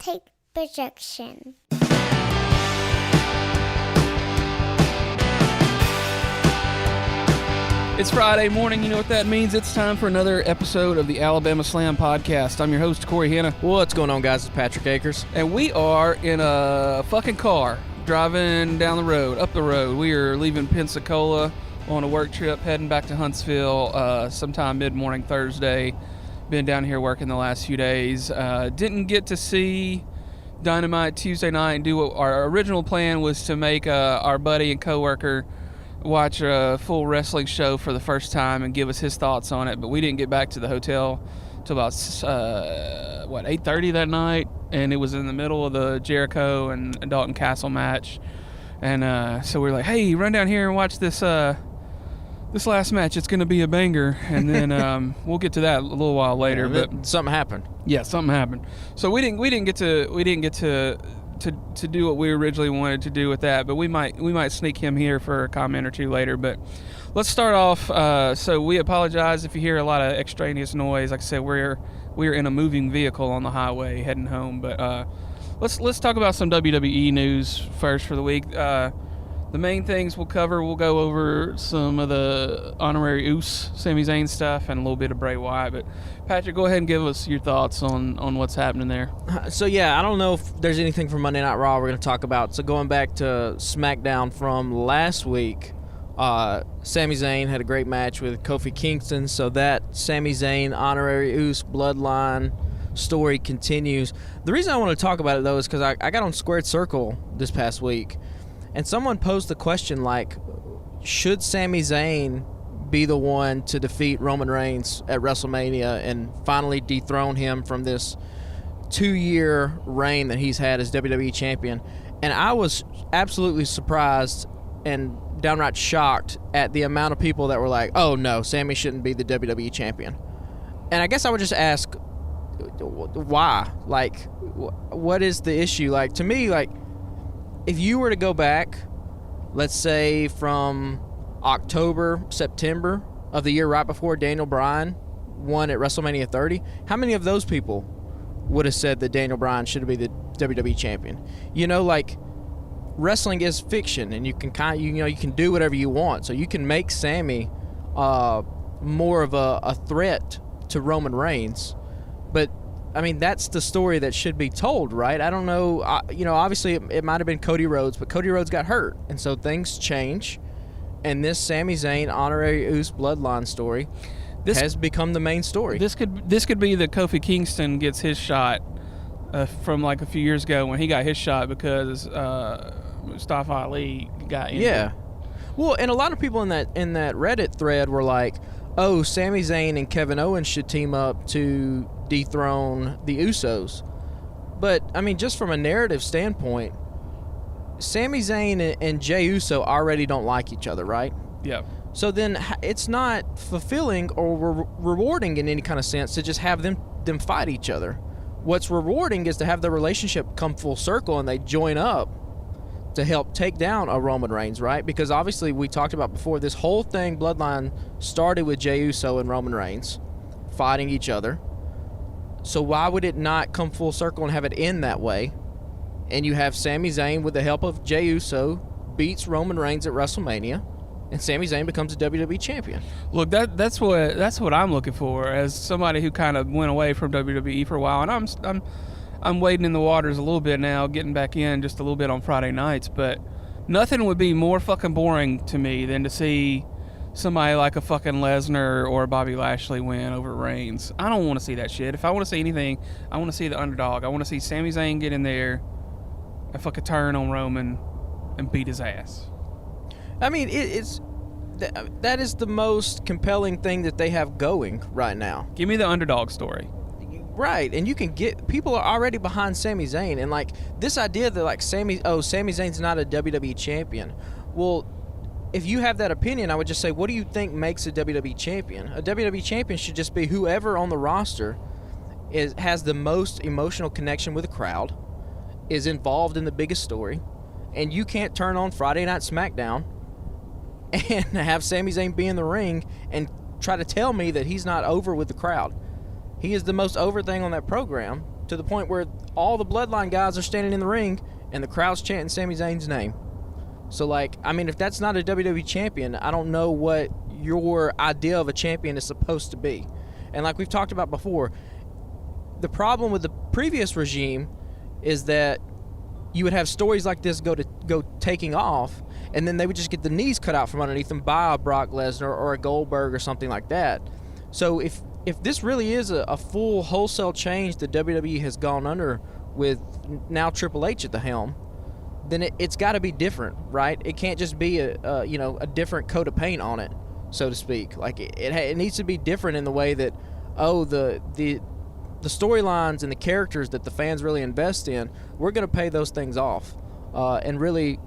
take projection. It's Friday morning. You know what that means. It's time for another episode of the Alabama Slam podcast. I'm your host, Corey Hanna. What's going on, guys? It's Patrick Akers. And we are in a fucking car driving down the road, up the road. We are leaving Pensacola on a work trip, heading back to Huntsville sometime mid-morning Thursday. Been down here working the last few days. Didn't get to see Dynamite Tuesday night and do what our original plan was to make our buddy and coworker watch a full wrestling show for the first time and give us his thoughts on it, but we didn't get back to the hotel till about 8:30 that night, and it was in the middle of the Jericho and Dalton Castle match, and so we were like, hey, run down here and watch this last match. It's going to be a banger, and then we'll get to that a little while later. Yeah, but something happened. Yeah, something happened. So we didn't get to do what we originally wanted to do with that, but we might sneak him here for a comment or two later. But let's start off. So we apologize if you hear a lot of extraneous noise. Like I said, we're in a moving vehicle on the highway heading home. But let's talk about some WWE news first for the week. The main things we'll go over some of the honorary Uce, Sami Zayn stuff, and a little bit of Bray Wyatt. But Patrick, go ahead and give us your thoughts on what's happening there. So yeah, I don't know if there's anything from Monday Night Raw we're going to talk about. So going back to SmackDown from last week, Sami Zayn had a great match with Kofi Kingston. So that Sami Zayn honorary Uce Bloodline story continues. The reason I want to talk about it though is because I got on Squared Circle this past week, and someone posed the question like, should Sami Zayn be the one to defeat Roman Reigns at WrestleMania and finally dethrone him from this 2-year reign that he's had as WWE champion? And I was absolutely surprised and downright shocked at the amount of people that were like, oh no, Sami shouldn't be the WWE champion. And I guess I would just ask, why? Like, what is the issue? Like, to me, like, if you were to go back, let's say from October, September of the year right before Daniel Bryan won at WrestleMania 30, how many of those people would have said that Daniel Bryan should be the WWE champion? You know, like, wrestling is fiction, and you can you can do whatever you want. So you can make Sami more of a threat to Roman Reigns, but I mean, that's the story that should be told, right? I don't know. Obviously it might have been Cody Rhodes, but Cody Rhodes got hurt, and so things change. And this Sami Zayn honorary Uce Bloodline story has become the main story. This could be the Kofi Kingston gets his shot from like a few years ago when he got his shot because Mustafa Ali got injured. Yeah. Well, and a lot of people in that Reddit thread were like, oh, Sami Zayn and Kevin Owens should team up to dethrone the Usos. But, I mean, just from a narrative standpoint, Sami Zayn and Jey Uso already don't like each other, right? Yeah. So then it's not fulfilling or rewarding in any kind of sense to just have them fight each other. What's rewarding is to have the relationship come full circle and they join up to help take down a Roman Reigns, right? Because obviously we talked about before, this whole thing, Bloodline, started with Jey Uso and Roman Reigns fighting each other. So why would it not come full circle and have it end that way? And you have Sami Zayn, with the help of Jey Uso, beats Roman Reigns at WrestleMania, and Sami Zayn becomes a WWE champion. Look, that's what I'm looking for as somebody who kind of went away from WWE for a while, and I'm wading in the waters a little bit now, getting back in just a little bit on Friday nights, but nothing would be more fucking boring to me than to see somebody like a fucking Lesnar or Bobby Lashley win over Reigns. I don't want to see that shit. If I want to see anything, I want to see the underdog. I want to see Sami Zayn get in there and fucking turn on Roman and beat his ass. I mean, that is the most compelling thing that they have going right now. Give me the underdog story. Right, and you can get, people are already behind Sami Zayn, and like this idea that like Sami Zayn's not a WWE champion. Well, if you have that opinion, I would just say, what do you think makes a WWE champion? A WWE champion should just be whoever on the roster has the most emotional connection with the crowd, is involved in the biggest story, and you can't turn on Friday Night SmackDown and have Sami Zayn be in the ring and try to tell me that he's not over with the crowd. He is the most over thing on that program, to the point where all the Bloodline guys are standing in the ring and the crowd's chanting Sami Zayn's name. So, like, I mean, if that's not a WWE champion, I don't know what your idea of a champion is supposed to be. And like we've talked about before, the problem with the previous regime is that you would have stories like this go taking off, and then they would just get the knees cut out from underneath them by a Brock Lesnar or a Goldberg or something like that. So if this really is a full wholesale change that WWE has gone under with now Triple H at the helm, then it's got to be different, right? It can't just be a different coat of paint on it, so to speak. Like it needs to be different in the way that the storylines and the characters that the fans really invest in, we're going to pay those things off and really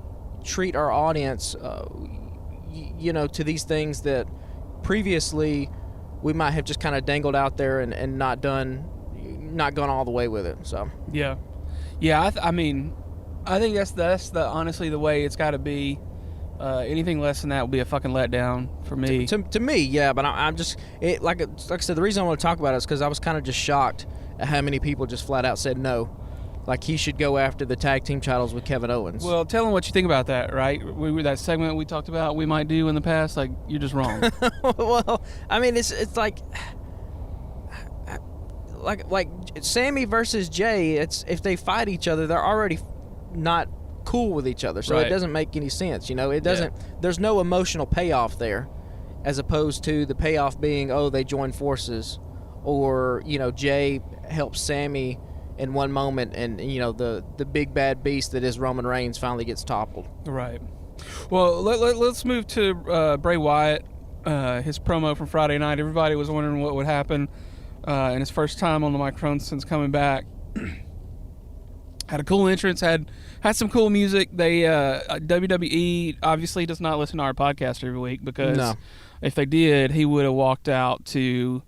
treat our audience, to these things that previously we might have just kind of dangled out there and not gone all the way with it. So yeah. I mean, I think that's the honestly the way it's got to be. Anything less than that will be a fucking letdown for me. To me, yeah, but I'm just like I said. The reason I want to talk about it is because I was kind of just shocked at how many people just flat out said no, like he should go after the tag team titles with Kevin Owens. Well, tell them what you think about that, right? That segment we talked about we might do in the past. Like you're just wrong. Well, I mean, it's like Sammy versus Jay. It's if they fight each other, they're already not cool with each other, so right. It doesn't make any sense. It doesn't. Yeah. There's no emotional payoff there, as opposed to the payoff being they join forces, or Jay helps Sammy in one moment, and the big bad beast that is Roman Reigns finally gets toppled. Right. Well, let's move to Bray Wyatt. His promo from Friday night. Everybody was wondering what would happen in his first time on the microphone since coming back. Had a cool entrance, had some cool music. They WWE obviously does not listen to our podcast every week, because if they did, he would have walked out to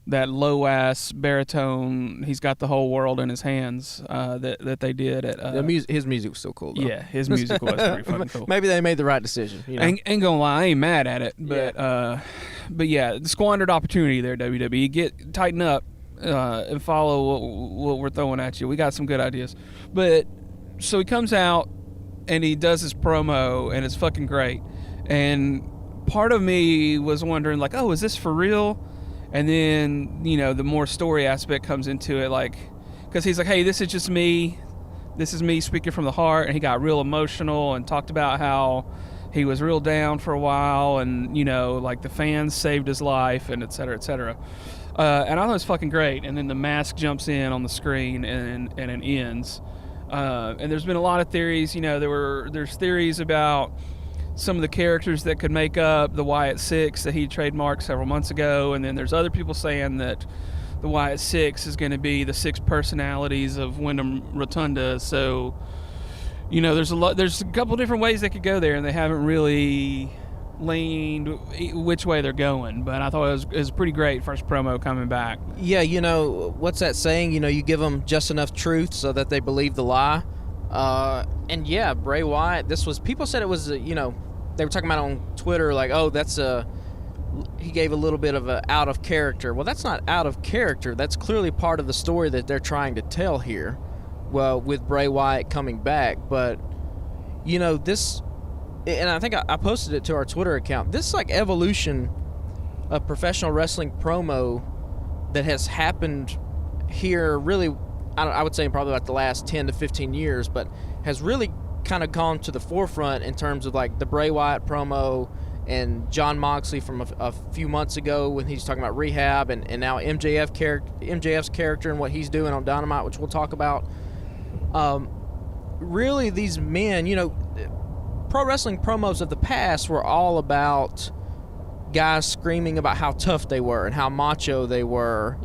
that low ass baritone. He's got the whole world in his hands that they did at. His music was still cool, though. Yeah, his music was pretty fucking cool. Maybe they made the right decision. Ain't gonna lie, I ain't mad at it, but the squandered opportunity there. WWE, tighten up. And follow what we're throwing at you. We got some good ideas. But so he comes out and he does his promo, and it's fucking great. And part of me was wondering, like, oh, is this for real? And then, the more story aspect comes into it, like, because he's like, hey, this is just me. This is me speaking from the heart. And he got real emotional and talked about how he was real down for a while, and, like the fans saved his life, and et cetera, et cetera. And I thought it was fucking great. And then the mask jumps in on the screen and it ends. And there's been a lot of theories. There's theories about some of the characters that could make up the Wyatt Six that he trademarked several months ago. And then there's other people saying that the Wyatt Six is going to be the 6 personalities of Wyndham Rotunda. So, there's a couple different ways they could go there, and they haven't really leaned which way they're going, but I thought it was a pretty great first promo coming back. Yeah, what's that saying? You give them just enough truth so that they believe the lie. And yeah, Bray Wyatt, people said it was, they were talking about on Twitter, like, oh, he gave a little bit of a out of character. Well, that's not out of character. That's clearly part of the story that they're trying to tell here. Well, with Bray Wyatt coming back, but this. And I think I posted it to our Twitter account. This evolution of professional wrestling promo that has happened here really, I would say probably the last 10 to 15 years, but has really kind of gone to the forefront in terms of the Bray Wyatt promo and Jon Moxley from a few months ago when he's talking about rehab, and now MJF's character and what he's doing on Dynamite, which we'll talk about. Really, these men, pro wrestling promos of the past were all about guys screaming about how tough they were and how macho they were,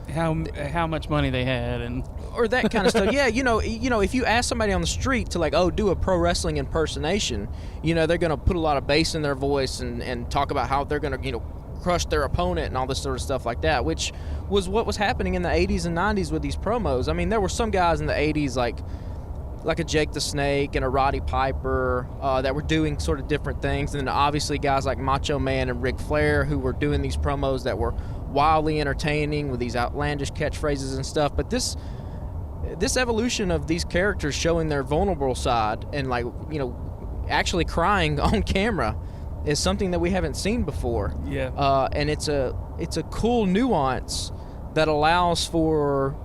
how much money they had, and or that kind of stuff. Yeah, if you ask somebody on the street to do a pro wrestling impersonation, they're going to put a lot of bass in their voice and talk about how they're going to crush their opponent and all this sort of stuff like that, which was what was happening in the 80s and 90s with these promos. I mean, there were some guys in the 80s like a Jake the Snake and a Roddy Piper that were doing sort of different things. And then obviously guys like Macho Man and Ric Flair who were doing these promos that were wildly entertaining with these outlandish catchphrases and stuff. But this evolution of these characters showing their vulnerable side and, like, you know, actually crying on camera is something that we haven't seen before. Yeah. And it's a cool nuance that allows for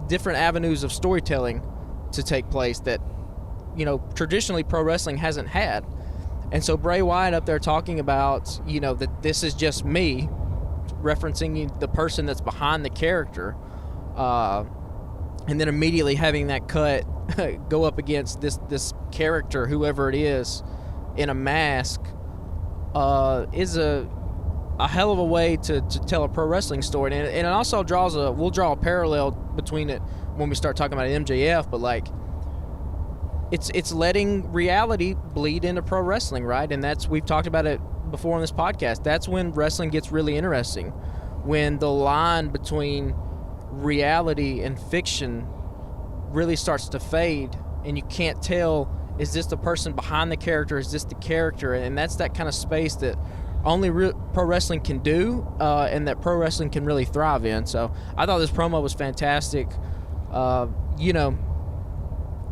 different avenues of storytelling to take place that, you know, traditionally pro wrestling hasn't had. And so Bray Wyatt up there talking about, you know, that this is just me, referencing the person that's behind the character, and then immediately having that cut go up against this character, whoever it is, in a mask, is a hell of a way to tell a pro wrestling story. And it also we'll draw a parallel between it when we start talking about MJF, but like it's letting reality bleed into pro wrestling, right? And we've talked about it before on this podcast. That's when wrestling gets really interesting, when the line between reality and fiction really starts to fade, and you can't tell, is this the person behind the character, is this the character? And that's that kind of space that only pro wrestling can do, and that pro wrestling can really thrive in. So I thought this promo was fantastic. You know,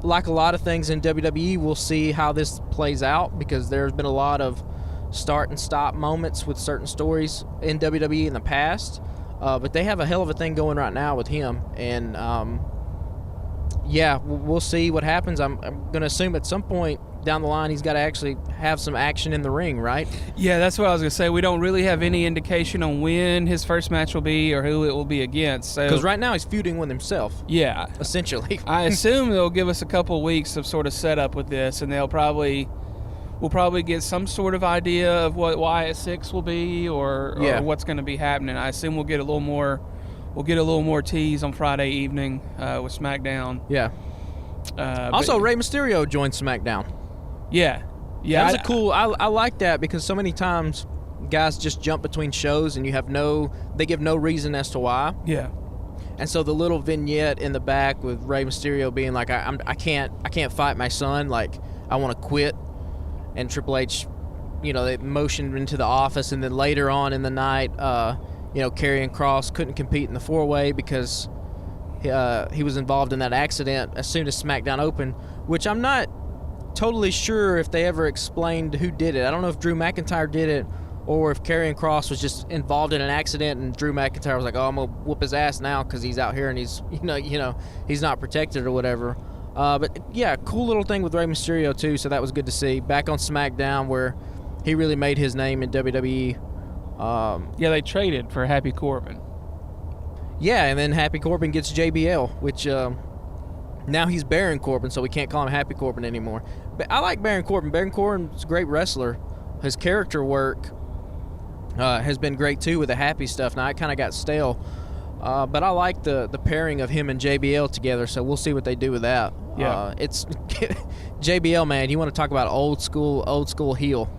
like a lot of things in WWE, we'll see how this plays out, because there's been a lot of start and stop moments with certain stories in WWE in the past. But they have a hell of a thing going right now with him. And, yeah, we'll see what happens. I'm going to assume at some point down the line he's got to actually have some action in the ring, right? Yeah, that's what I was going to say. We don't really have any indication on when his first match will be or who it will be against. Because right now he's feuding with himself. Yeah. Essentially. I assume they'll give us a couple weeks of sort of setup with this, and we'll probably get some sort of idea of what Wyatt 6 will be or what's going to be happening. I assume we'll get a little more tease on Friday evening with SmackDown. Yeah. Also, Rey Mysterio joined SmackDown. Yeah. Yeah. That was cool. I like that, because so many times guys just jump between shows and they give no reason as to why. Yeah. And so the little vignette in the back with Rey Mysterio being like, I can't fight my son, like I want to quit. And Triple H, you know, they motioned into the office, and then later on in the night, you know, Karrion Kross couldn't compete in the 4-way because he was involved in that accident as soon as SmackDown opened, which I'm not totally sure if they ever explained who did it. I don't know if Drew McIntyre did it, or if Karrion Kross was just involved in an accident and Drew McIntyre was like, oh, I'm going to whoop his ass now because he's out here and he's, you know, he's not protected or whatever. But yeah, cool little thing with Rey Mysterio too, so that was good to see. Back on SmackDown, where he really made his name in WWE. Yeah, they traded for Happy Corbin. Yeah, and then Happy Corbin gets JBL, which now he's Baron Corbin, so we can't call him Happy Corbin anymore. But I like Baron Corbin. Baron Corbin's a great wrestler. His character work has been great too with the Happy stuff. Now it kind of got stale. But I like the pairing of him and JBL together, so we'll see what they do with that. Yeah. It's JBL, man. You want to talk about old school heel?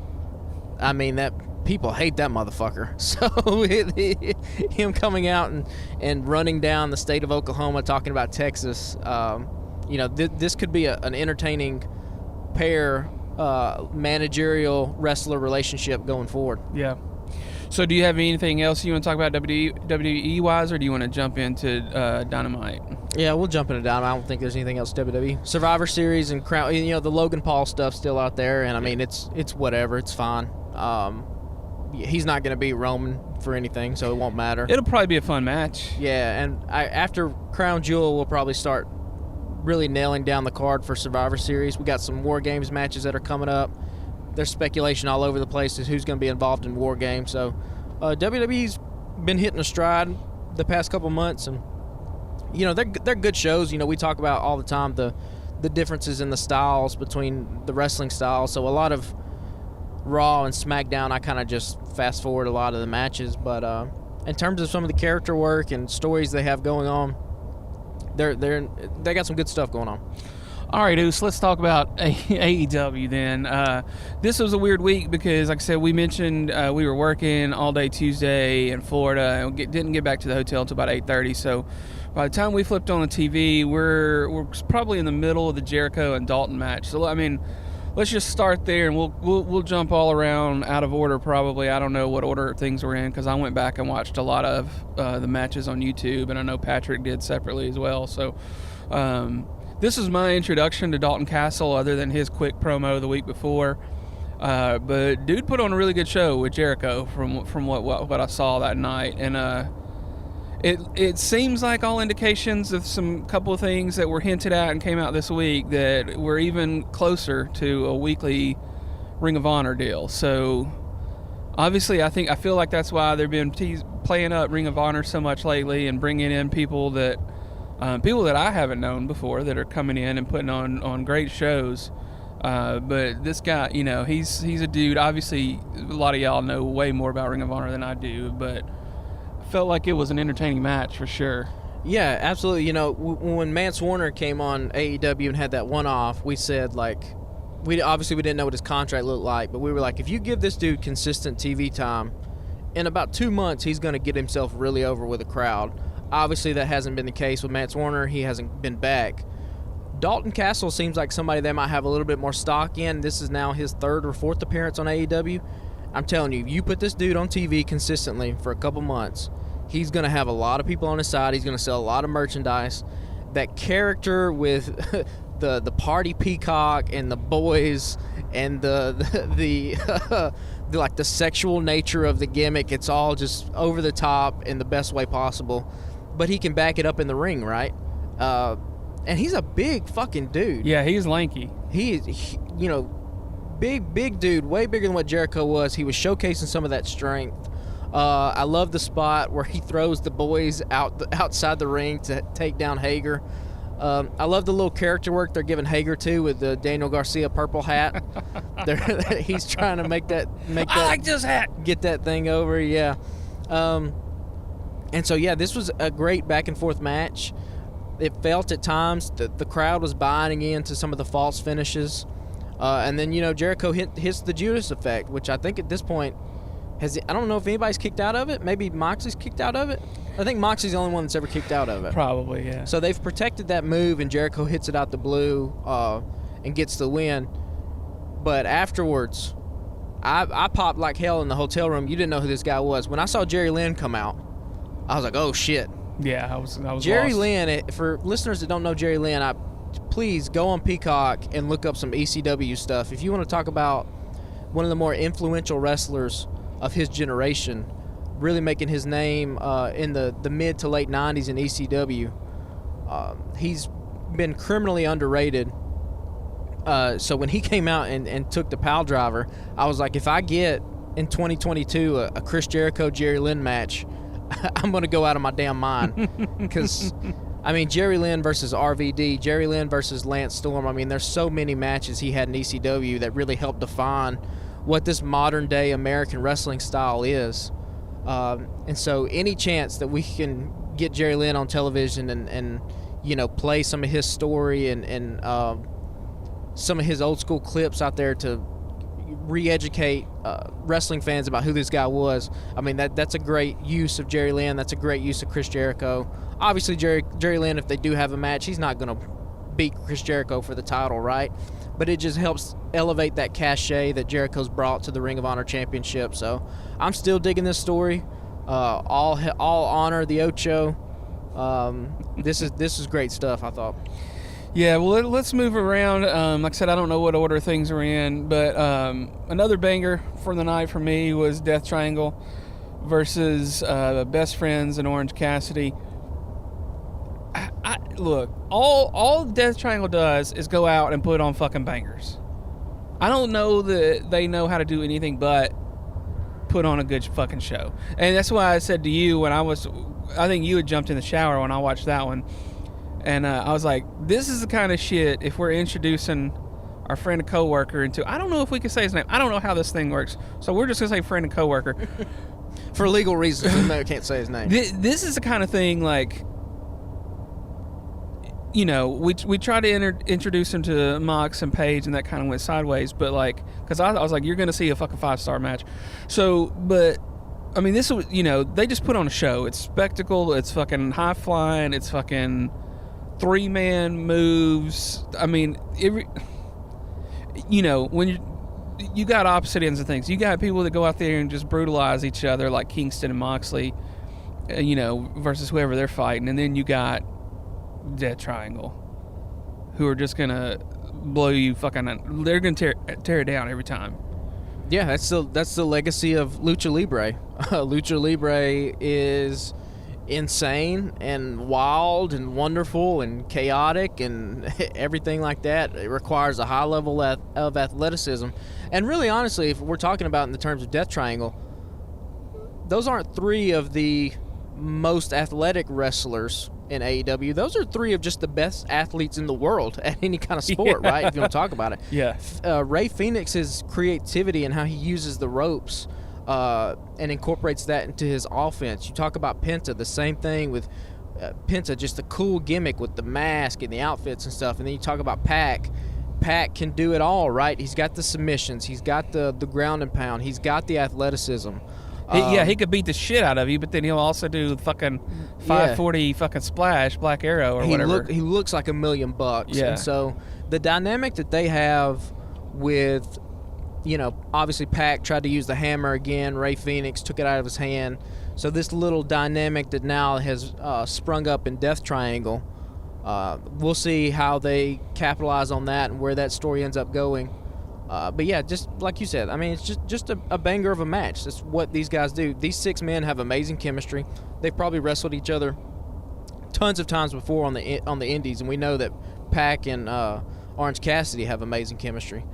I mean, that people hate that motherfucker. So him coming out and running down the state of Oklahoma, talking about Texas. You know, this could be an entertaining pair, managerial wrestler relationship going forward. Yeah. So do you have anything else you want to talk about WWE-wise, or do you want to jump into Dynamite? Yeah, we'll jump into Dynamite. I don't think there's anything else WWE. Survivor Series and Crown, you know, the Logan Paul stuff still out there, and I mean, it's whatever. It's fine. He's not going to beat Roman for anything, so it won't matter. It'll probably be a fun match. Yeah, and after Crown Jewel, we'll probably start really nailing down the card for Survivor Series. We got some War Games matches that are coming up. There's speculation all over the place as who's going to be involved in War Games. So WWE's been hitting a stride the past couple months, and you know, they're good shows. You know, we talk about all the time the differences in the styles between the wrestling styles. So a lot of Raw and SmackDown, I kind of just fast forward a lot of the matches. But in terms of some of the character work and stories they have going on, they got some good stuff going on. All right, Oos, let's talk about AEW then. This was a weird week because, like I said, we mentioned we were working all day Tuesday in Florida and didn't get back to the hotel until about 8:30. So by the time we flipped on the TV, we're probably in the middle of the Jericho and Dalton match. So, I mean, let's just start there, and we'll jump all around out of order probably. I don't know what order things were in because I went back and watched a lot of the matches on YouTube, and I know Patrick did separately as well. So this is my introduction to Dalton Castle, other than his quick promo the week before. But dude put on a really good show with Jericho from what I saw that night, and it seems like all indications of some couple of things that were hinted at and came out this week that we're even closer to a weekly Ring of Honor deal. So obviously, I feel like that's why they've been playing up Ring of Honor so much lately and bringing in people that I haven't known before that are coming in and putting on great shows. But this guy, he's a dude. Obviously, a lot of y'all know way more about Ring of Honor than I do, but felt like it was an entertaining match for sure. Yeah, absolutely. When Mance Warner came on AEW and had that one-off, we said, we didn't know what his contract looked like, but we were like, if you give this dude consistent TV time, in about 2 months, he's going to get himself really over with a crowd. Obviously, that hasn't been the case with Mance Warner. He hasn't been back. Dalton Castle seems like somebody they might have a little bit more stock in. This is now his 3rd or 4th appearance on AEW. I'm telling you, if you put this dude on TV consistently for a couple months, he's going to have a lot of people on his side. He's going to sell a lot of merchandise. That character with the party peacock and the boys and the sexual nature of the gimmick, it's all just over the top in the best way possible. But he can back it up in the ring, right? And he's a big fucking dude. Yeah, he's lanky. Big dude, way bigger than what Jericho was. He was showcasing some of that strength. I love the spot where he throws the boys outside the ring to take down Hager. I love the little character work they're giving Hager to with the Daniel Garcia purple hat. He's trying to make that. I like this hat. Get that thing over, yeah. And so yeah, this was a great back and forth match. It felt at times that the crowd was buying into some of the false finishes. And then, Jericho hits the Judas effect, which I think at this point I don't know if anybody's kicked out of it. Maybe Moxley's kicked out of it. I think Moxley's the only one that's ever kicked out of it. Probably, yeah. So they've protected that move, and Jericho hits it out the blue and gets the win. But afterwards, I popped like hell in the hotel room. You didn't know who this guy was. When I saw Jerry Lynn come out, I was like, oh, shit. Yeah, I was Jerry lost. Lynn, for listeners that don't know Jerry Lynn, please go on Peacock and look up some ECW stuff. If you want to talk about one of the more influential wrestlers of his generation, really making his name in the mid to late 90s in ECW, he's been criminally underrated. So when he came out and took the pile driver, I was like, if I get in 2022 a Chris Jericho Jerry Lynn match, I'm going to go out of my damn mind. Because, Jerry Lynn versus RVD, Jerry Lynn versus Lance Storm. There's so many matches he had in ECW that really helped define what this modern-day American wrestling style is. And so any chance that we can get Jerry Lynn on television and play some of his story and some of his old-school clips out there to re-educate wrestling fans about who this guy was. That's a great use of Jerry Lynn. That's a great use of Chris Jericho. Obviously, Jerry Lynn, if they do have a match, he's not going to beat Chris Jericho for the title, right? But it just helps elevate that cachet that Jericho's brought to the Ring of Honor Championship. So I'm still digging this story. All honor the Ocho. This is great stuff, I thought. Yeah, well, let's move around. Like I said, I don't know what order things are in, but another banger for the night for me was Death Triangle versus Best Friends and Orange Cassidy. Look, all Death Triangle does is go out and put on fucking bangers. I don't know that they know how to do anything but put on a good fucking show. And that's why I said to you I think you had jumped in the shower when I watched that one. And I was like, this is the kind of shit, if we're introducing our friend and coworker into, I don't know if we can say his name. I don't know how this thing works. So we're just going to say friend and coworker. For legal reasons, I can't say his name. This is the kind of thing, like, we tried to introduce him to Mox and Page, and that kind of went sideways. But, like, because I was like, you're going to see a fucking 5-star match. So, but, this was, they just put on a show. It's spectacle. It's fucking high flying. It's fucking 3-man moves. when you got opposite ends of things. You got people that go out there and just brutalize each other, like Kingston and Moxley, versus whoever they're fighting, and then you got Death Triangle, who are just gonna blow you fucking. They're gonna tear it down every time. Yeah, that's the legacy of Lucha Libre. Lucha Libre is insane and wild and wonderful and chaotic and everything like that. It requires a high level of athleticism. And really, honestly, if we're talking about in the terms of Death Triangle, those aren't three of the most athletic wrestlers in AEW. Those are three of just the best athletes in the world at any kind of sport, right? If you want to talk about it. Yeah. Ray Phoenix's creativity and how he uses the ropes and incorporates that into his offense. You talk about Penta, the same thing with Penta, just the cool gimmick with the mask and the outfits and stuff. And then you talk about Pac. Pac can do it all, right? He's got the submissions. He's got the ground and pound. He's got the athleticism. He could beat the shit out of you, but then he'll also do the fucking 540 fucking splash, Black Arrow or whatever. He looks like $1 million. Yeah. And so the dynamic that they have with, obviously Pac tried to use the hammer again. Ray Phoenix took it out of his hand. So this little dynamic that now has sprung up in Death Triangle, we'll see how they capitalize on that and where that story ends up going. But yeah, just like you said, I mean, it's just a banger of a match. That's what these guys do. These 6 men have amazing chemistry. They've probably wrestled each other tons of times before on the indies, and we know that Pac and Orange Cassidy have amazing chemistry.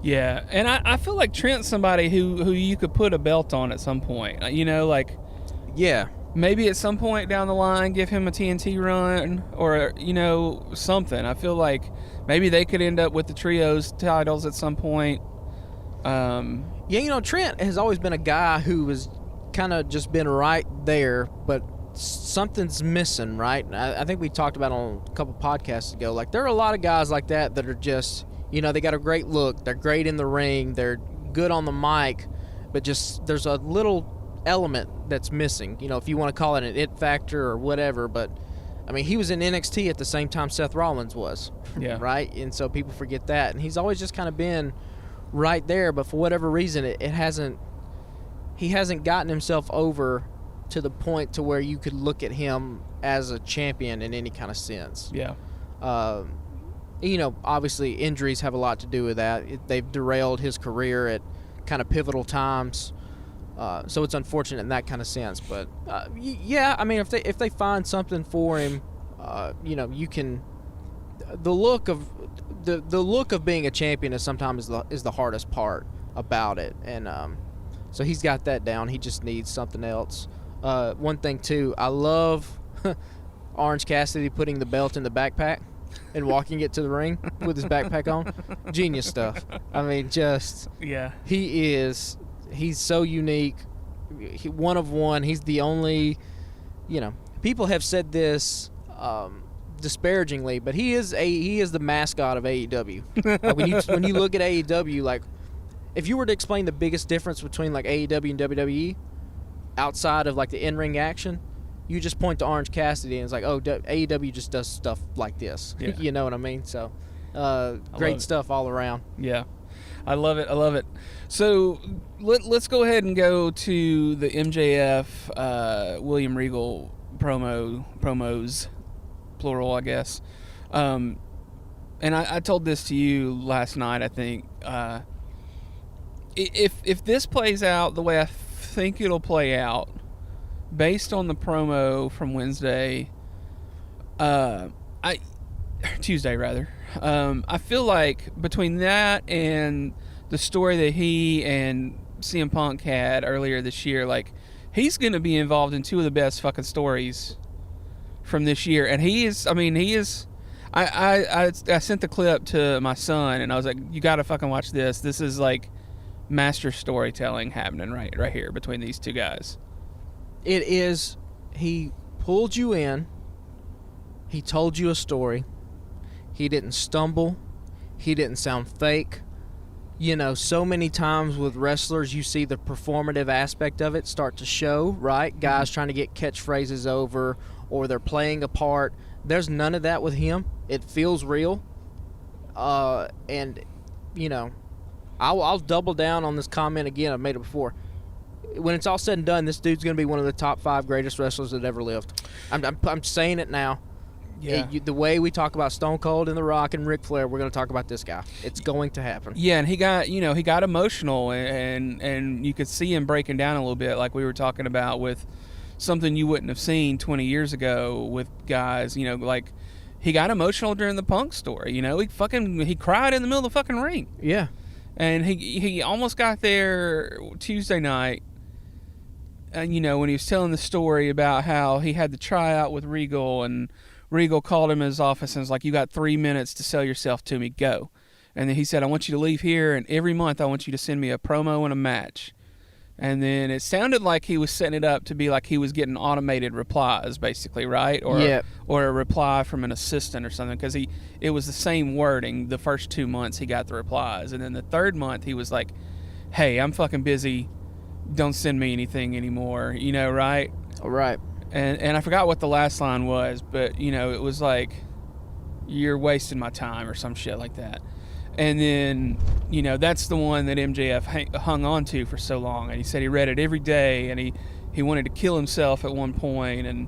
Yeah, and I feel like Trent's somebody who you could put a belt on at some point. Yeah. Maybe at some point down the line, give him a TNT run or, something. I feel like maybe they could end up with the trios titles at some point. Trent has always been a guy who has kind of just been right there, but something's missing, right? I think we talked about on a couple podcasts ago. Like, there are a lot of guys like that are just, they got a great look. They're great in the ring. They're good on the mic, but just there's a little element that's missing, if you want to call it an it factor or whatever. But I mean, he was in NXT at the same time Seth Rollins was, yeah, right? And so people forget that, and he's always just kind of been right there, but for whatever reason he hasn't gotten himself over to the point to where you could look at him as a champion in any kind of sense. Yeah. Obviously injuries have a lot to do with that. They've derailed his career at kind of pivotal times. So it's unfortunate in that kind of sense, but yeah, I mean, if they find something for him, you can. The look of being a champion is sometimes the hardest part about it, and so he's got that down. He just needs something else. One thing too, I love Orange Cassidy putting the belt in the backpack and walking it to the ring with his backpack on. Genius stuff. I mean, he's so unique. One of one. He's the only, people have said this disparagingly, but he is the mascot of AEW. Like when you look at AEW, like if you were to explain the biggest difference between like AEW and WWE outside of like the in-ring action, you just point to Orange Cassidy and it's like, oh, AEW just does stuff like this. Yeah. You know what I mean? So great stuff all around. Yeah. I love it. So let's go ahead and go to the MJF William Regal promos, plural, I guess. And I told this to you last night, I think. If this plays out the way I think it'll play out, based on the promo from Wednesday, Tuesday rather, I feel like between that and the story that he and CM Punk had earlier this year, like, he's going to be involved in 2 of the best fucking stories from this year. And he is I sent the clip to my son and I was like, you got to fucking watch this. This is like master storytelling happening right here between these 2 guys. It is. He pulled you in. He told you a story. He didn't stumble. He didn't sound fake. So many times with wrestlers, you see the performative aspect of it start to show, right? Guys trying to get catchphrases over, or they're playing a part. There's none of that with him. It feels real. And, I'll double down on this comment again. I've made it before. When it's all said and done, this dude's going to be one of the top 5 greatest wrestlers that ever lived. I'm saying it now. Yeah. The way we talk about Stone Cold and The Rock and Ric Flair, we're going to talk about this guy. It's going to happen. Yeah, and he got emotional, and you could see him breaking down a little bit, like we were talking about with something you wouldn't have seen 20 years ago with guys. Like he got emotional during the Punk story. He cried in the middle of the fucking ring. Yeah. And he almost got there Tuesday night. And when he was telling the story about how he had the tryout with Regal, and Regal called him in his office and was like, "You got 3 minutes to sell yourself to me. Go." And then he said, "I want you to leave here, and every month I want you to send me a promo and a match." And then it sounded like he was setting it up to be like he was getting automated replies, basically, right? Or a reply from an assistant or something, because it was the same wording the first 2 months he got the replies. And then the third month he was like, "Hey, I'm fucking busy. Don't send me anything anymore," right? All right. And I forgot what the last line was, but, it was like, "You're wasting my time," or some shit like that. And then, that's the one that MJF hung on to for so long. And he said he read it every day, and he wanted to kill himself at one point. And,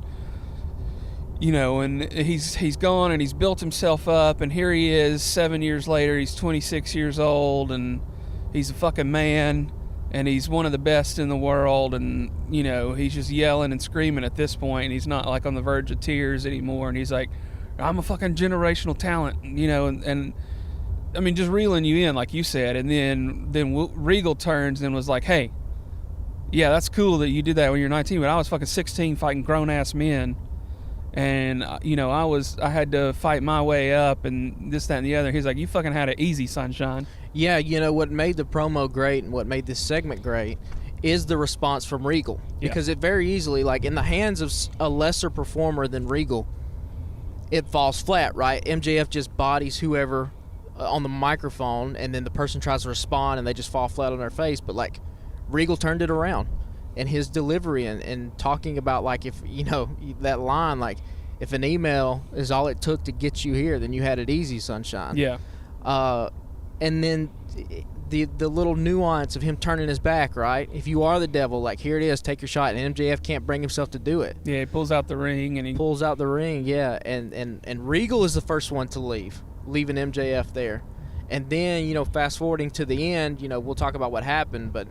and he's gone, and he's built himself up. And here he is 7 years later. He's 26 years old, and he's a fucking man. And he's one of the best in the world, and, he's just yelling and screaming at this point, and he's not, like, on the verge of tears anymore, and he's like, "I'm a fucking generational talent," and I mean, just reeling you in, like you said, and then Regal turns and was like, "Hey, yeah, that's cool that you did that when you're 19, but I was fucking 16 fighting grown-ass men, and, I had to fight my way up, and this, that, and the other." He's like, "You fucking had it easy, sunshine." Yeah, what made the promo great and what made this segment great is the response from Regal. Because it very easily, like in the hands of a lesser performer than Regal, it falls flat, right? MJF just bodies whoever on the microphone, and then the person tries to respond and they just fall flat on their face. But like Regal turned it around, and his delivery and talking about, like, if that line, like, if an email is all it took to get you here, then you had it easy, sunshine. Yeah. And then the little nuance of him turning his back, right? If you are the devil, like, here it is, take your shot. And MJF can't bring himself to do it. Yeah, he pulls out the ring. Yeah. And Regal is the first one to leave, leaving MJF there. And then, fast forwarding to the end, we'll talk about what happened, but,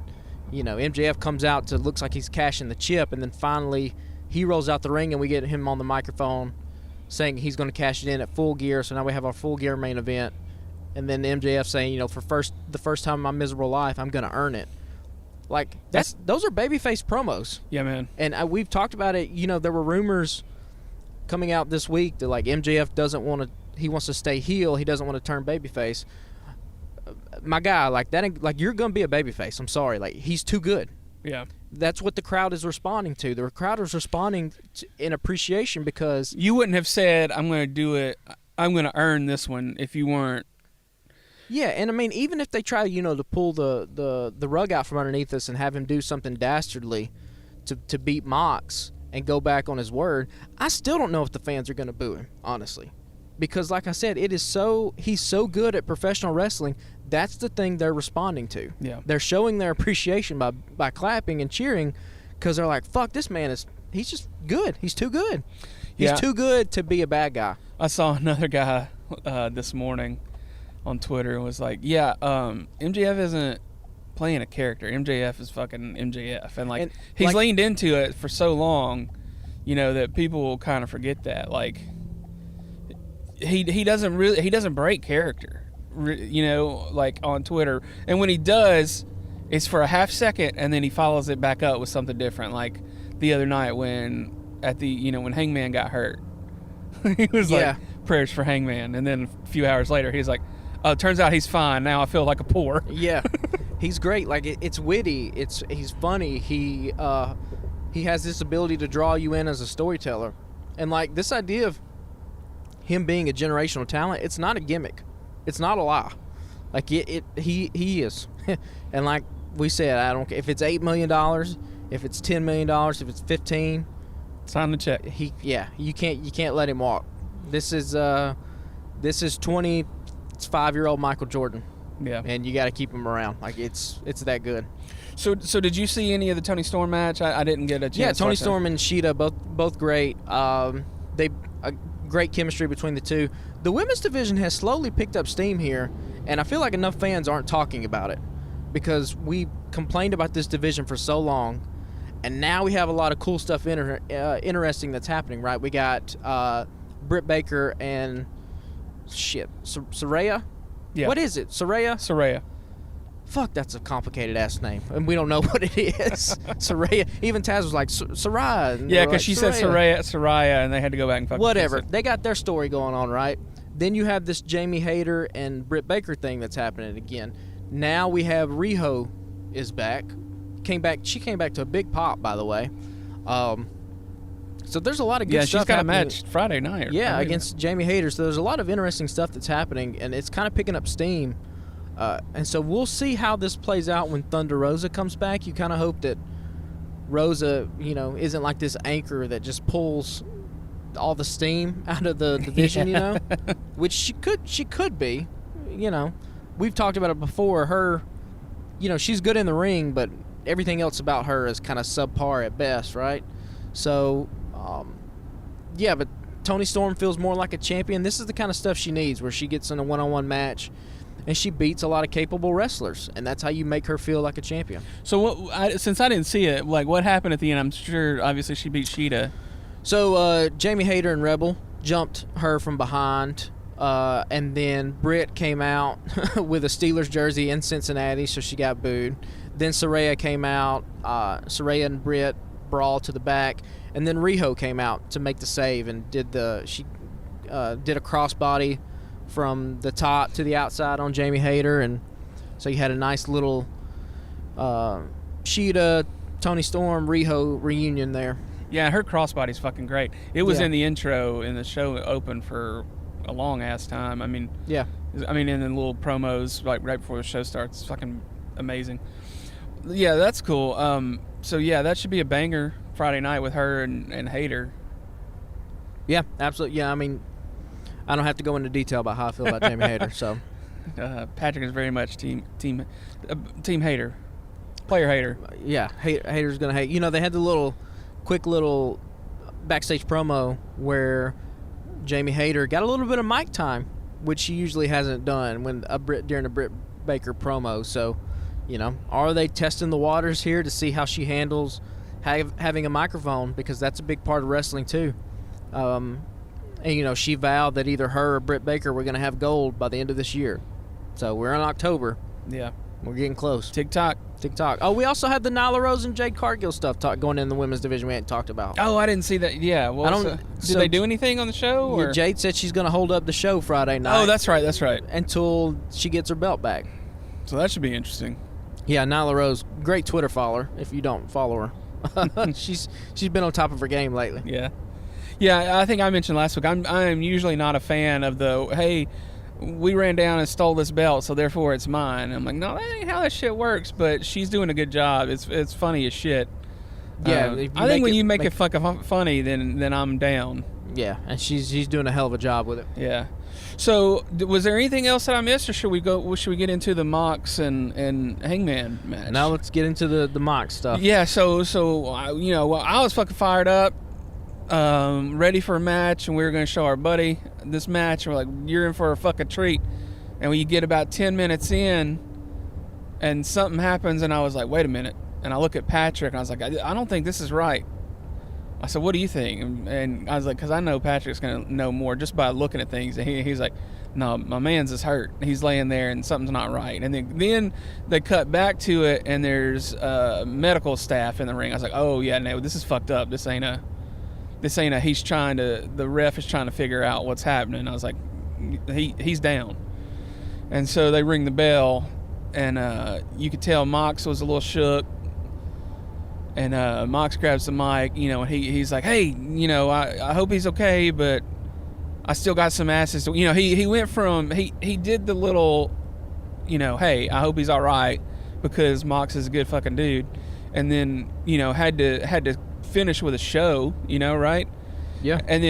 MJF comes out to, looks like he's cashing the chip, and then finally he rolls out the ring, and we get him on the microphone saying he's going to cash it in at Full Gear. So now we have our Full Gear main event. And then MJF saying, the first time in my miserable life, I'm going to earn it. Like, those are babyface promos. Yeah, man. And we've talked about it. There were rumors coming out this week that, like, MJF he wants to stay heel. He doesn't want to turn babyface. My guy, like, that ain't, like, you're going to be a babyface. I'm sorry. Like, he's too good. Yeah. That's what the crowd is responding to. The crowd is responding in appreciation because... You wouldn't have said, "I'm going to do it. I'm going to earn this one," if you weren't. Yeah, and I mean, even if they try, to pull the rug out from underneath us and have him do something dastardly to beat Mox and go back on his word, I still don't know if the fans are going to boo him, honestly. Because, like I said, he's so good at professional wrestling, that's the thing they're responding to. Yeah. They're showing their appreciation by clapping and cheering because they're like, fuck, this man he's just good. He's too good. He's too good to be a bad guy. I saw another guy this morning on Twitter and was like, MJF isn't playing a character. MJF is fucking MJF. And he's leaned into it for so long, that people will kind of forget that. Like, he doesn't break character, like on Twitter. And when he does, it's for a half second, and then he follows it back up with something different. Like the other night when Hangman got hurt, he was like, "Prayers for Hangman," and then a few hours later, he's like, "Oh, it turns out he's fine. Now I feel like a poor." Yeah, he's great. Like, it's witty. He's funny. He has this ability to draw you in as a storyteller, and like this idea of him being a generational talent, it's not a gimmick. It's not a lie. Like he is. And like we said, I don't care if it's $8 million, if it's $10 million, if it's 15. Sign the check. You can't let him walk. This is 25-year-old Michael Jordan. Yeah. And you got to keep them around. Like, it's that good. So did you see any of the Toni Storm match? I didn't get a chance. Yeah, to Toni watch Storm and Sheeta, both great. Great chemistry between the two. The women's division has slowly picked up steam here, and I feel like enough fans aren't talking about it because we complained about this division for so long, and now we have a lot of cool stuff interesting that's happening, right? We got Britt Baker and Saraya? Yeah. What is it? Saraya. Fuck, that's a complicated-ass name, and we don't know what it is. Saraya. Even Taz was like, Saraya. Yeah, because she said Saraya, and they had to go back and fucking whatever. fix it. They got their story going on, right? Then you have this Jamie Hayter and Britt Baker thing that's happening again. Now we have Riho is back. She came back to a big pop, by the way. So there's a lot of good stuff she's got happening. a match Friday night. Yeah, against Jamie Hayter. So there's a lot of interesting stuff that's happening, and it's kind of picking up steam. And so we'll see how this plays out when Thunder Rosa comes back. You kind of hope that Rosa, isn't like this anchor that just pulls all the steam out of the division, which she could be. We've talked about it before. Her, she's good in the ring, but everything else about her is kind of subpar at best, right? So, but Toni Storm feels more like a champion. This is the kind of stuff she needs, where she gets in a one-on-one match and she beats a lot of capable wrestlers, and that's how you make her feel like a champion. So since I didn't see it, what happened at the end? I'm sure, obviously, she beat Sheeta. So Jamie Hayter and Rebel jumped her from behind, and then Britt came out with a Steelers jersey in Cincinnati, so she got booed. Then Saraya came out. Saraya and Britt brawled to the back, and then Riho came out to make the save and did a crossbody from the top to the outside on Jamie Hayter, and so you had a nice little Sheeta, Toni Storm, Riho reunion there. Yeah, her crossbody's fucking great. It was in the intro, and the show opened for a long ass time. In the little promos right before the show starts, it's fucking amazing. Yeah, that's cool. That should be a banger Friday night with her and Hayter. Yeah, absolutely. Yeah, I don't have to go into detail about how I feel about Jamie Hayter. So, Patrick is very much team Hayter, player Hayter. Yeah, Hayter's gonna hate. They had the quick little backstage promo where Jamie Hayter got a little bit of mic time, which she usually hasn't done during a Britt Baker promo. So, are they testing the waters here to see how she handles having a microphone, because that's a big part of wrestling too. And, she vowed that either her or Britt Baker were going to have gold by the end of this year. So we're in October. Yeah. We're getting close. Tick-tock. Oh, we also had the Nyla Rose and Jade Cargill stuff going in the women's division we hadn't talked about. Oh, I didn't see that. Yeah. Well, did they do anything on the show? Or? Yeah, Jade said she's going to hold up the show Friday night. Oh, that's right. Until she gets her belt back. So that should be interesting. Yeah, Nyla Rose, great Twitter follower if you don't follow her. She's been on top of her game lately. Yeah. Yeah, I think I mentioned last week, I'm usually not a fan of hey, we ran down and stole this belt, so therefore it's mine. I'm like, no, that ain't how that shit works, but she's doing a good job. It's funny as shit. Yeah. I think when you make it fucking funny, then I'm down. Yeah, and she's doing a hell of a job with it. Yeah. So, was there anything else that I missed, or should we get into the Mox and Hangman match? Now let's get into the Mox stuff. Yeah, so I was fucking fired up. Ready for a match, and we were going to show our buddy this match, and we're like, you're in for a fucking treat. And when you get about 10 minutes in and something happens, and I was like, wait a minute, and I look at Patrick and I was like, I don't think this is right. I said, what do you think? And I was like, because I know Patrick's going to know more just by looking at things. And he's like, no, my man's is hurt. He's laying there and something's not right. And then they cut back to it, and there's medical staff in the ring. I was like, oh yeah, no, this is fucked up. This ain't a the ref is trying to figure out what's happening. I was like, he's down. And so they ring the bell, and you could tell Mox was a little shook. And Mox grabs the mic, and he's like, hey, I hope he's okay, but I still got some asses. He went from, he did the little, hey, I hope he's all right, because Mox is a good fucking dude. And then, had to finish with a show, right? Yeah. And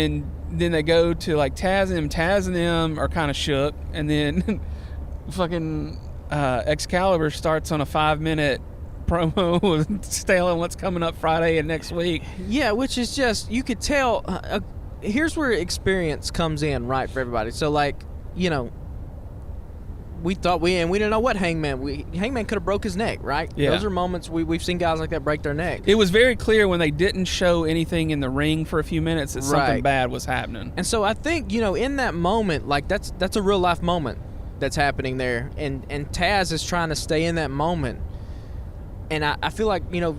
then they go to like Taz and them are kind of shook, and then fucking Excalibur starts on a 5-minute promo telling what's coming up Friday and next week. Yeah, which is just, you could tell. Here's where experience comes in, right, for everybody. So, like, you know, we didn't know what Hangman could have broke his neck, right? Yeah. Those are moments we've seen guys like that break their neck. It was very clear when they didn't show anything in the ring for a few minutes that something Right. bad was happening. And so I think, you know, in that moment, like, that's a real life moment that's happening there, and Taz is trying to stay in that moment. And I feel like, you know,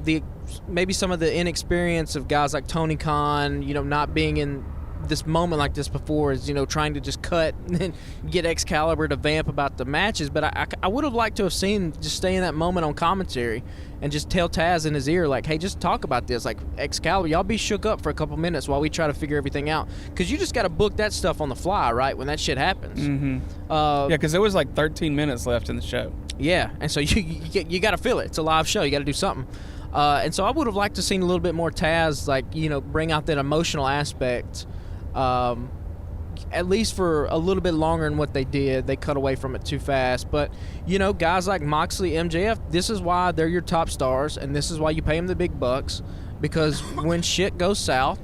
maybe some of the inexperience of guys like Tony Khan, you know, not being in this moment like this before, is, you know, trying to just cut and get Excalibur to vamp about the matches. But I would have liked to have seen just stay in that moment on commentary and just tell Taz in his ear, like, hey, just talk about this. Like, Excalibur, y'all be shook up for a couple minutes while we try to figure everything out. Because you just got to book that stuff on the fly, right, when that shit happens. Mm-hmm. Yeah, because there was like 13 minutes left in the show. Yeah, and so you got to feel it. It's a live show. You got to do something. And so I would have liked to seen a little bit more Taz, like, you know, bring out that emotional aspect, at least for a little bit longer than what they did. They cut away from it too fast. But, you know, guys like Moxley, MJF, this is why they're your top stars, and this is why you pay them the big bucks, because when shit goes south,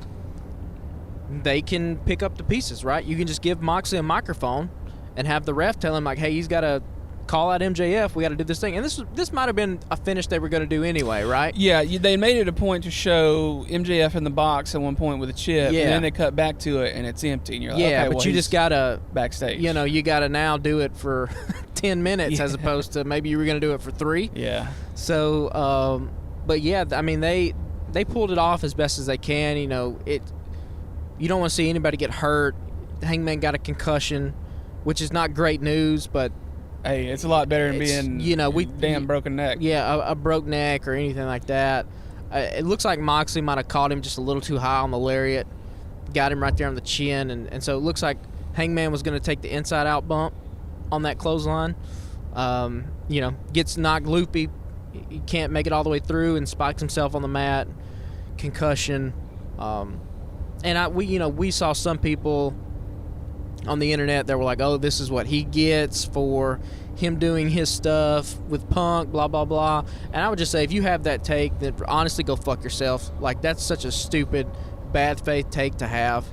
they can pick up the pieces, right? You can just give Moxley a microphone and have the ref tell him, like, hey, he's got to call out MJF, we got to do this thing. And this might have been a finish they were going to do anyway, right? Yeah, they made it a point to show MJF in the box at one point with a chip, and then they cut back to it, and it's empty. And you're like, yeah, okay, but well, you just got to, backstage. you know, you got to now do it for 10 minutes as opposed to maybe you were going to do it for 3. Yeah. So, but yeah, I mean, they pulled it off as best as they can. You know, you don't want to see anybody get hurt. Hangman got a concussion, which is not great news, but hey, it's a lot better than being, you know, broken neck. Yeah, a broke neck or anything like that. It looks like Moxley might have caught him just a little too high on the lariat, got him right there on the chin, and so it looks like Hangman was going to take the inside-out bump on that clothesline. You know, gets knocked loopy, he can't make it all the way through, and spikes himself on the mat, concussion. And we saw some people on the internet that were like, oh, this is what he gets for him doing his stuff with Punk, blah, blah, blah. And I would just say, if you have that take, then honestly, go fuck yourself. Like, that's such a stupid, bad faith take to have.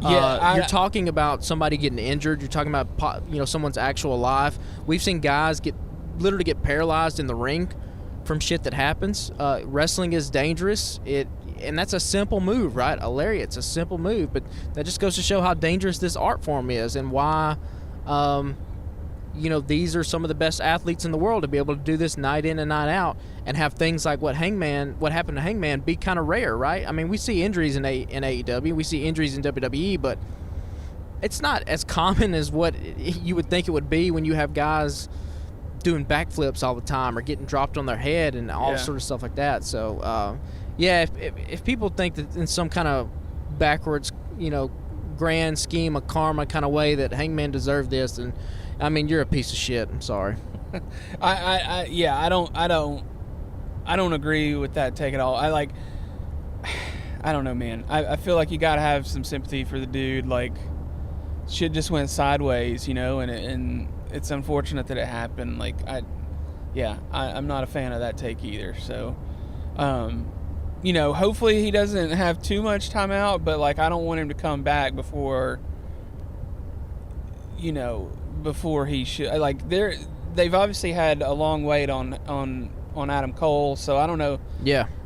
Yeah, you're talking about somebody getting injured. You're talking about, you know, someone's actual life. We've seen guys literally get paralyzed in the ring from shit that happens. Wrestling is dangerous. And that's a simple move, right? A lariat's a simple move, but that just goes to show how dangerous this art form is, and why, you know, these are some of the best athletes in the world to be able to do this night in and night out, and have things like what happened to Hangman, be kind of rare, right? I mean, we see injuries in AEW, we see injuries in WWE, but it's not as common as what you would think it would be when you have guys doing backflips all the time or getting dropped on their head and all sort of stuff like that. So, yeah, if people think that in some kind of backwards, you know, grand scheme of karma kind of way that Hangman deserved this, and I mean, you're a piece of shit. I'm sorry. I don't agree with that take at all. I don't know, man. I feel like you gotta have some sympathy for the dude. Like, shit just went sideways, you know, and it's unfortunate that it happened. Like, I'm not a fan of that take either. So, you know, hopefully he doesn't have too much time out, but, like, I don't want him to come back before he should. Like, they've obviously had a long wait on Adam Cole, so I don't know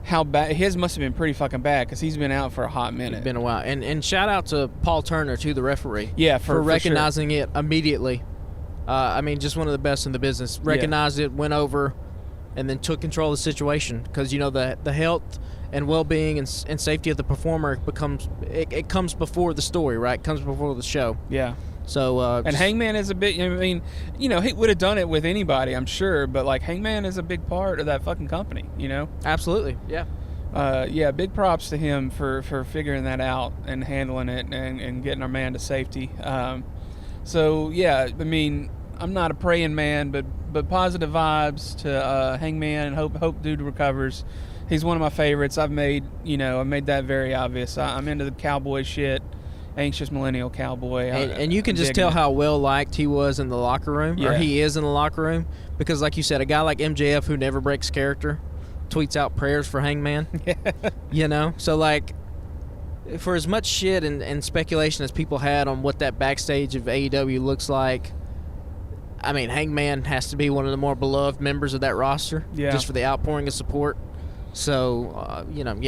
how bad. His must have been pretty fucking bad, because he's been out for a hot minute. It's been a while. And shout out to Paul Turner, too, the referee. Yeah, for recognizing it immediately. I mean, just one of the best in the business. Recognized it, went over, and then took control of the situation, because, you know, the health and well-being and safety of the performer it comes before the story, right? It comes before the show. Yeah. So and Hangman is a big, I mean, you know, he would have done it with anybody, I'm sure, but, like, Hangman is a big part of that fucking company, you know? Absolutely. Yeah. Big props to him for figuring that out and handling it and getting our man to safety. So, yeah, I mean, I'm not a praying man, but positive vibes to Hangman, and hope dude recovers. He's one of my favorites. I've made that very obvious. I'm into the cowboy shit, anxious millennial cowboy. And you can just digging tell it. how well liked he was in the locker room, or Yeah. he is in the locker room, because like you said, a guy like MJF who never breaks character tweets out prayers for Hangman. You know, so like, for as much shit and speculation as people had on what that backstage of AEW looks like, I mean, Hangman has to be one of the more beloved members of that roster, just for the outpouring of support. So, you know,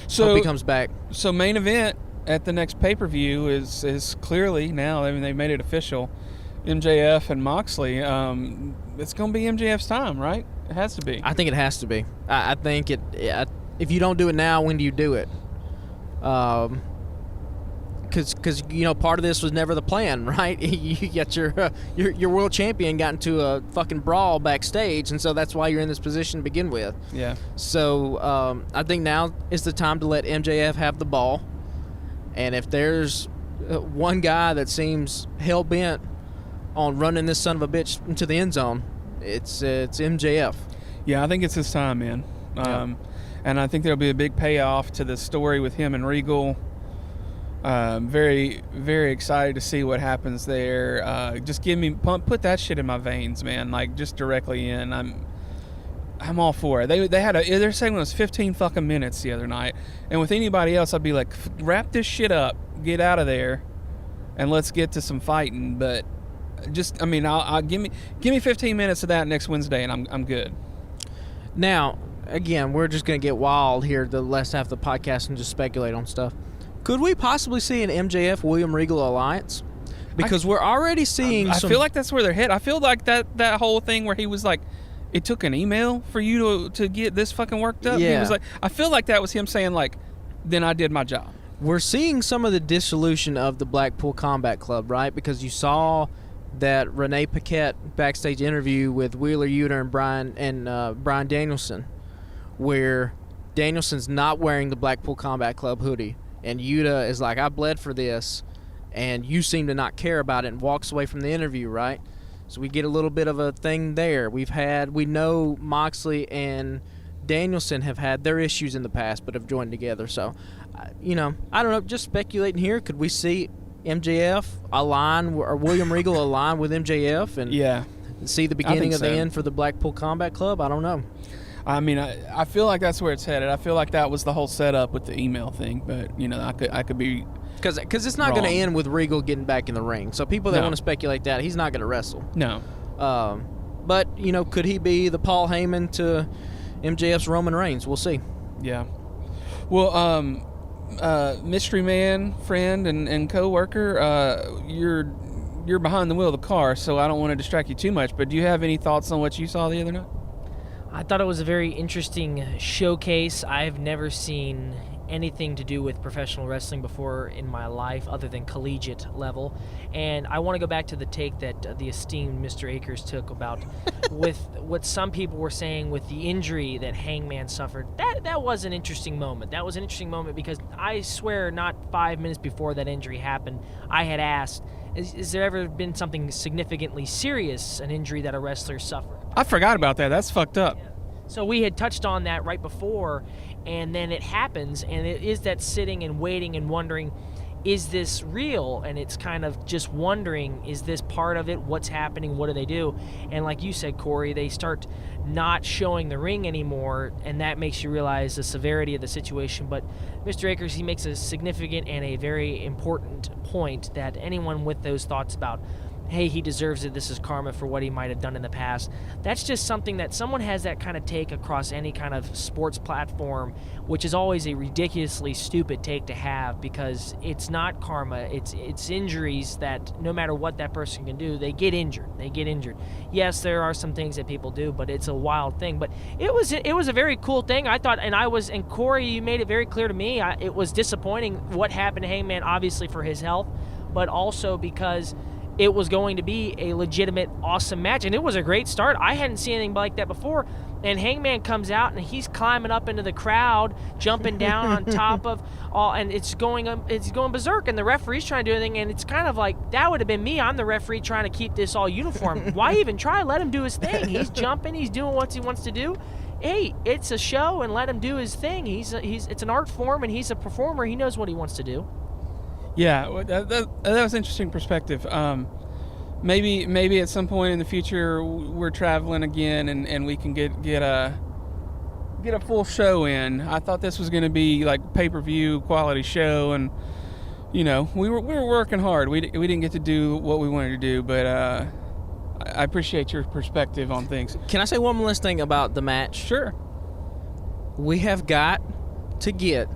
So hope he comes back. So main event at the next pay-per-view is clearly now, I mean, they've made it official, MJF and Moxley. It's going to be MJF's time, right? It has to be. I think it has to be. I think it. If you don't do it now, when do you do it? Because you know, part of this was never the plan, right? You got your world champion got into a fucking brawl backstage, and so that's why you're in this position to begin with. Yeah. So I think now is the time to let MJF have the ball, and if there's one guy that seems hell bent on running this son of a bitch into the end zone, it's MJF. Yeah, I think it's his time, man. And I think there'll be a big payoff to the story with him and Regal. Very, very excited to see what happens there. Just put that shit in my veins, man. Like, just directly in. I'm all for it. Their segment was 15 fucking minutes the other night, and with anybody else, I'd be like, wrap this shit up, get out of there, and let's get to some fighting. But just, I mean, I'll give me 15 minutes of that next Wednesday, and I'm good. Now, again, we're just gonna get wild here the last half of the podcast and just speculate on stuff. Could we possibly see an MJF William Regal alliance? Because we're already seeing. I feel like that's where they're headed. I feel like that whole thing where he was like, it took an email for you to get this fucking worked up. Yeah. He was like, I feel like that was him saying like, then I did my job. We're seeing some of the dissolution of the Blackpool Combat Club, right? Because you saw that Renee Paquette backstage interview with Wheeler Yuta and Bryan Danielson, where Danielson's not wearing the Blackpool Combat Club hoodie, and Yuta is like, I bled for this, and you seem to not care about it, and walks away from the interview, right? So we get a little bit of a thing there. We know Moxley and Danielson have had their issues in the past, but have joined together. So, you know, I don't know, just speculating here, could we see MJF align, or William Regal align with MJF, and see the beginning of the end for the Blackpool Combat Club? I don't know. I mean, I feel like that's where it's headed. I feel like that was the whole setup with the email thing, but you know, I could be because it's not going to end with Regal getting back in the ring. So people that want to speculate that he's not going to wrestle. No. But you know, could he be the Paul Heyman to MJF's Roman Reigns? We'll see. Yeah. Well, mystery man, friend, and co-worker, you're behind the wheel of the car, so I don't want to distract you too much. But do you have any thoughts on what you saw the other night? I thought it was a very interesting showcase. I've never seen anything to do with professional wrestling before in my life other than collegiate level. And I want to go back to the take that the esteemed Mr. Akers took about with what some people were saying with the injury that Hangman suffered. That was an interesting moment. That was an interesting moment because I swear not 5 minutes before that injury happened, I had asked, is there ever been something significantly serious, an injury that a wrestler suffered? I forgot about that. That's fucked up. Yeah. So we had touched on that right before, and then it happens, and it is that sitting and waiting and wondering, is this real? And it's kind of just wondering, is this part of it? What's happening? What do they do? And like you said, Corey, they start not showing the ring anymore, and that makes you realize the severity of the situation. But Mr. Akers, he makes a significant and a very important point that anyone with those thoughts about, hey, he deserves it, this is karma for what he might have done in the past. That's just something that someone has that kind of take across any kind of sports platform, which is always a ridiculously stupid take to have because it's not karma, it's injuries that no matter what that person can do, they get injured. Yes, there are some things that people do, but it's a wild thing. But it was a very cool thing, I thought, and Corey, you made it very clear to me, it was disappointing what happened to Hangman, obviously for his health, but also because it was going to be a legitimate, awesome match. And it was a great start. I hadn't seen anything like that before. And Hangman comes out, and he's climbing up into the crowd, jumping down on top of all, and it's going berserk. And the referee's trying to do anything, and it's kind of like, that would have been me. I'm the referee trying to keep this all uniform. Why even try? Let him do his thing. He's jumping. He's doing what he wants to do. Hey, it's a show, and let him do his thing. It's an art form, and he's a performer. He knows what he wants to do. Yeah, that was interesting perspective. Maybe at some point in the future we're traveling again and we can get a full show in. I thought this was going to be like pay-per-view quality show, and we were working hard. We didn't get to do what we wanted to do, but I appreciate your perspective on things. Can I say one last thing about the match? Sure. We have got to get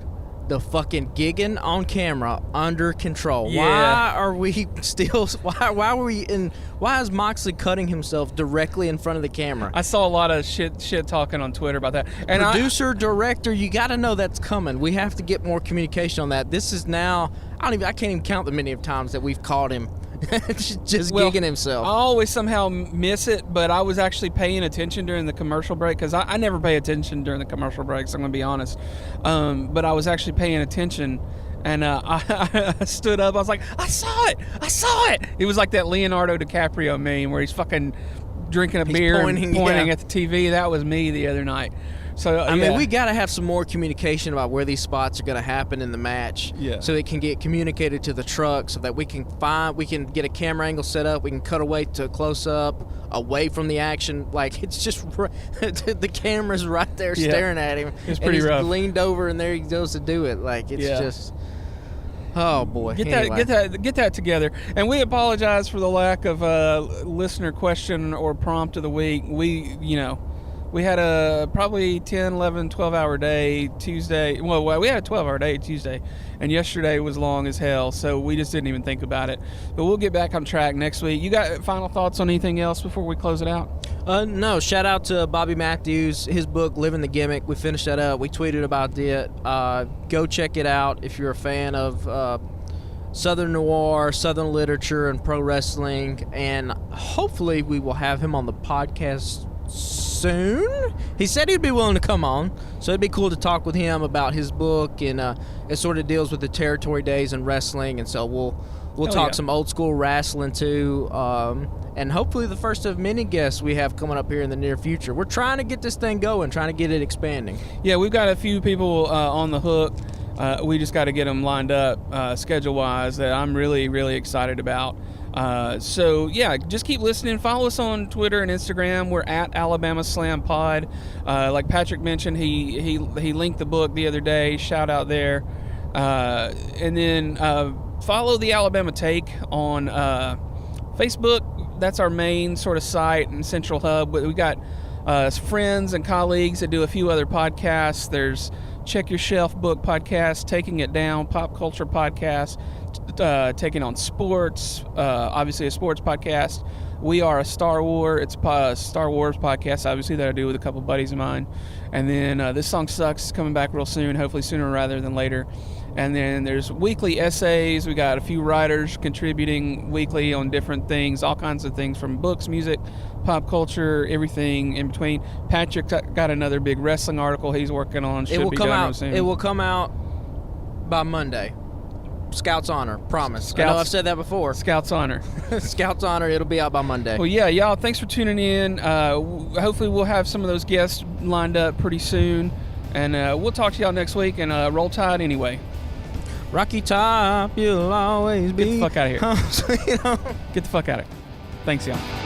the fucking gigging on camera under control. Yeah. Why are we still? Why is Moxley cutting himself directly in front of the camera? I saw a lot of shit talking on Twitter about that. And producer, director, you got to know that's coming. We have to get more communication on that. This is now. I can't even count the many of times that we've caught him just gigging himself. I always somehow miss it, but I was actually paying attention during the commercial break, because I never pay attention during the commercial breaks, I'm going to be honest. But I was actually paying attention, and I stood up. I was like, I saw it. It was like that Leonardo DiCaprio meme where he's fucking drinking a beer and pointing at the TV. That was me the other night. So I mean, we got to have some more communication about where these spots are going to happen in the match, so it can get communicated to the truck, so that we can get a camera angle set up. We can cut away to a close up, away from the action. Like, it's just the camera's right there staring at him. It's pretty rough. He's leaned over, and there he goes to do it. Like, it's just. Oh boy! Get that together. And we apologize for the lack of listener question or prompt of the week. We had a probably 10, 11, 12-hour day Tuesday. Well, we had a 12-hour day Tuesday, and yesterday was long as hell, so we just didn't even think about it. But we'll get back on track next week. You got final thoughts on anything else before we close it out? No. Shout out to Bobby Matthews, his book, Living the Gimmick. We finished that up. We tweeted about it. Go check it out if you're a fan of Southern noir, Southern literature, and pro wrestling. And hopefully we will have him on the podcast soon. He said he'd be willing to come on, so it'd be cool to talk with him about his book, and it sort of deals with the territory days in wrestling, and so we'll talk some old school wrestling too, and hopefully the first of many guests we have coming up here in the near future. We're trying to get this thing going, trying to get it expanding. Yeah, we've got a few people on the hook. We just got to get them lined up schedule wise that I'm really, really excited about. So yeah, just keep listening. Follow us on Twitter and Instagram. We're at Alabama Slam Pod. Like Patrick mentioned, he linked the book the other day. Shout out there. And then follow the Alabama Take on Facebook. That's our main sort of site and central hub. We got friends and colleagues that do a few other podcasts. There's Check Your Shelf Book Podcast, Taking It Down, Pop Culture Podcast, taking on sports, obviously a sports podcast. We are a Star Wars. It's a Star Wars podcast, obviously, that I do with a couple buddies of mine. And then This Song Sucks is coming back real soon, hopefully sooner rather than later. And then there's weekly essays. We got a few writers contributing weekly on different things, all kinds of things from books, music, pop culture, everything in between. Patrick got another big wrestling article he's working on. It will come out soon. It will come out by Monday. Scout's Honor, promise. I know I've said that before. Scout's Honor. Scout's Honor, it'll be out by Monday. Well, yeah, y'all, thanks for tuning in. Hopefully we'll have some of those guests lined up pretty soon. And we'll talk to y'all next week, and roll tide anyway. Rocky Top, you'll always be. Get the fuck out of here. Get the fuck out of here. Thanks, y'all.